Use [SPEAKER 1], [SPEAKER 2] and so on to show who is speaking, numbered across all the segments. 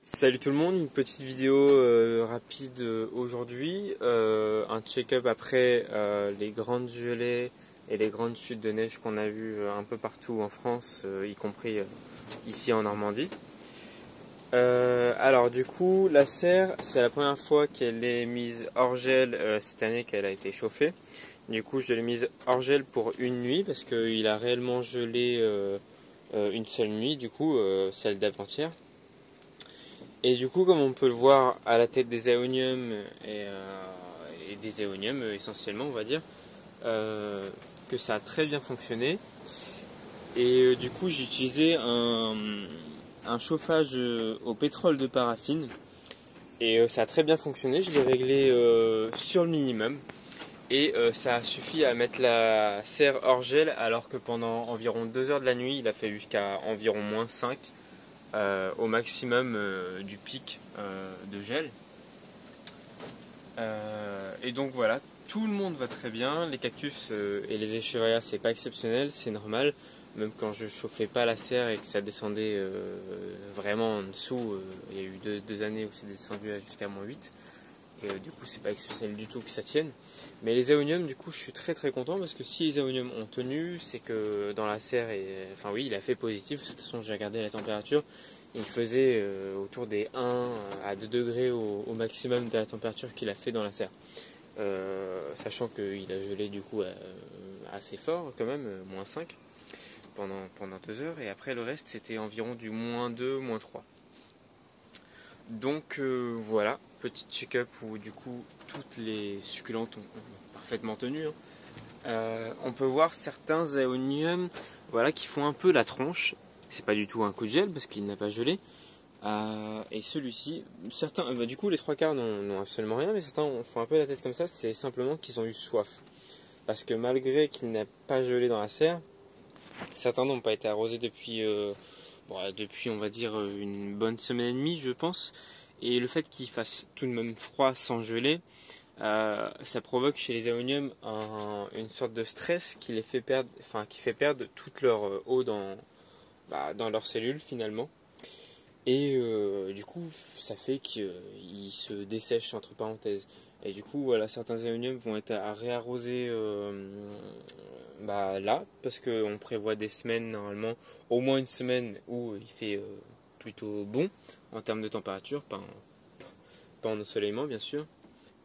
[SPEAKER 1] Salut tout le monde, une petite vidéo rapide aujourd'hui, un check-up après les grandes gelées et les grandes chutes de neige qu'on a vues un peu partout en France, y compris ici en Normandie. Alors du coup, la serre, c'est la première fois qu'elle est mise hors gel cette année qu'elle a été chauffée. Du coup, je l'ai mise hors gel pour une nuit parce qu'il a réellement gelé une seule nuit, du coup, celle d'avant-hier. Et du coup, comme on peut le voir à la tête des aéoniums et des éoniums essentiellement, on va dire, que ça a très bien fonctionné. Et du coup, j'ai utilisé un chauffage au pétrole de paraffine. Et ça a très bien fonctionné. Je l'ai réglé sur le minimum. Et ça a suffi à mettre la serre hors gel, alors que pendant environ 2 heures de la nuit, il a fait jusqu'à environ -5. Au maximum du pic de gel. Et donc voilà, tout le monde va très bien. Les cactus et les écheverias, c'est pas exceptionnel, c'est normal. Même quand je chauffais pas la serre et que ça descendait vraiment en dessous, il y a eu deux années où c'est descendu jusqu'à -8. Et du coup, c'est pas exceptionnel du tout que ça tienne. Mais les aéoniums, du coup, je suis très très content parce que si les aéoniums ont tenu, c'est que dans la serre, enfin oui, il a fait positif. De toute façon, j'ai regardé la température. Il faisait autour des 1 à 2 degrés au maximum de la température qu'il a fait dans la serre. Sachant qu'il a gelé du coup assez fort quand même, -5 pendant 2 heures. Et après, le reste, c'était environ du -2, -3. Donc voilà, petit check-up où du coup toutes les succulentes ont parfaitement tenu. On peut voir certains aéoniums voilà, qui font un peu la tronche. C'est pas du tout un coup de gel parce qu'il n'a pas gelé. Et celui-ci, certains, du coup les trois quarts n'ont absolument rien, mais certains font un peu la tête comme ça, c'est simplement qu'ils ont eu soif. Parce que malgré qu'il n'a pas gelé dans la serre, certains n'ont pas été arrosés depuis on va dire une bonne semaine et demie je pense. Et le fait qu'il fasse tout de même froid sans geler, ça provoque chez les aéoniums une sorte de stress qui les fait perdre, qui fait perdre toute leur eau dans leurs cellules finalement. Et du coup, ça fait qu'ils se dessèchent entre parenthèses. Et du coup, voilà, certains aéoniums vont être à réarroser là, parce qu'on prévoit des semaines normalement, au moins une semaine où il fait plutôt bon en termes de température, pas en ensoleillement bien sûr,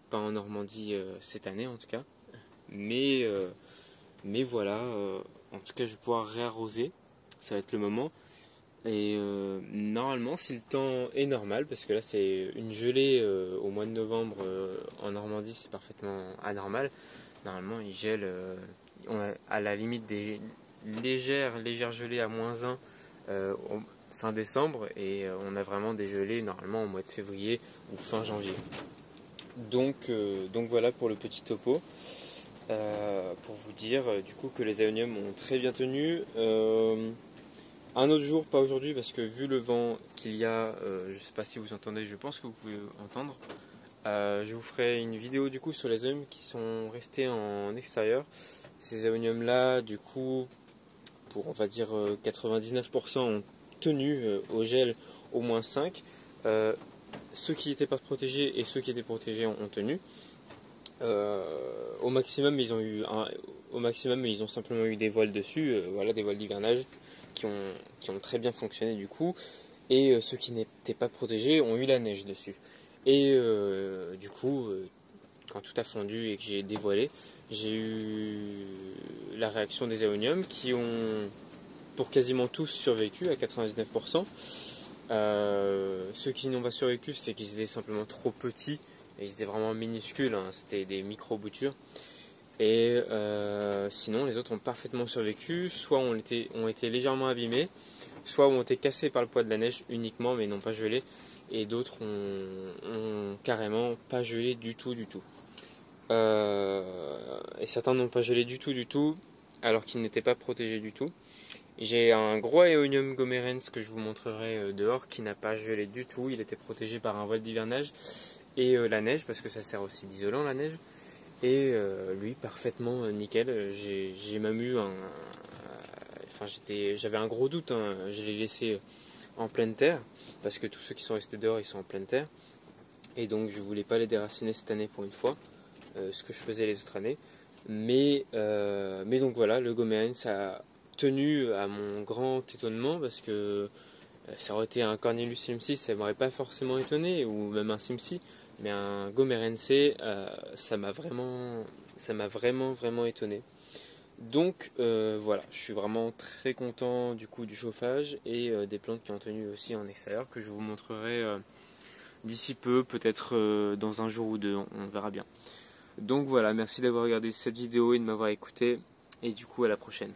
[SPEAKER 1] pas en Normandie cette année en tout cas. Mais voilà, en tout cas, je vais pouvoir réarroser, ça va être le moment. Et normalement, si le temps est normal, parce que là c'est une gelée au mois de novembre en Normandie, c'est parfaitement anormal. Normalement, il gèle, on a à la limite des légères gelées à -1 fin décembre, et on a vraiment des gelées normalement au mois de février ou fin janvier. Donc voilà pour le petit topo. Pour vous dire du coup que les aéoniums ont très bien tenu. Un autre jour, pas aujourd'hui, parce que vu le vent qu'il y a, je ne sais pas si vous entendez, je pense que vous pouvez entendre. Je vous ferai une vidéo du coup sur les aéoniums qui sont restés en extérieur. Ces aéoniums là, du coup, pour on va dire 99% ont tenu au gel au -5. Ceux qui n'étaient pas protégés et ceux qui étaient protégés ont tenu. Au maximum, ils ont simplement eu des voiles dessus, voilà, des voiles d'hivernage qui ont très bien fonctionné du coup. Et ceux qui n'étaient pas protégés ont eu la neige dessus. Et du coup, quand tout a fondu et que j'ai dévoilé, j'ai eu la réaction des aéoniums qui ont, pour quasiment tous, survécu à 99%. Ceux qui n'ont pas survécu, c'est qu'ils étaient simplement trop petits. Et ils étaient vraiment minuscules, hein, c'était des micro-boutures. Et sinon, les autres ont parfaitement survécu, soit ont été légèrement abîmés, soit ont été cassés par le poids de la neige uniquement, mais n'ont pas gelé. Et d'autres ont carrément pas gelé du tout. Et certains n'ont pas gelé du tout, alors qu'ils n'étaient pas protégés du tout. J'ai un gros Aeonium gomerens que je vous montrerai dehors, qui n'a pas gelé du tout. Il était protégé par un voile d'hivernage et la neige, parce que ça sert aussi d'isolant la neige. Et lui, parfaitement nickel. J'ai même eu j'avais un gros doute, hein. Je l'ai laissé en pleine terre, parce que tous ceux qui sont restés dehors, ils sont en pleine terre. Et donc je voulais pas les déraciner cette année pour une fois, ce que je faisais les autres années. Mais donc voilà, le Goméren, ça a tenu à mon grand étonnement, parce que ça aurait été un Cornelius Simsi, ça m'aurait pas forcément étonné, ou même un Simsi, mais un Gomérense, ça m'a vraiment étonné. Donc voilà, je suis vraiment très content du coup du chauffage et des plantes qui ont tenu aussi en extérieur, que je vous montrerai d'ici peu, peut-être dans un jour ou deux, on verra bien. Donc voilà, merci d'avoir regardé cette vidéo et de m'avoir écouté, et du coup à la prochaine.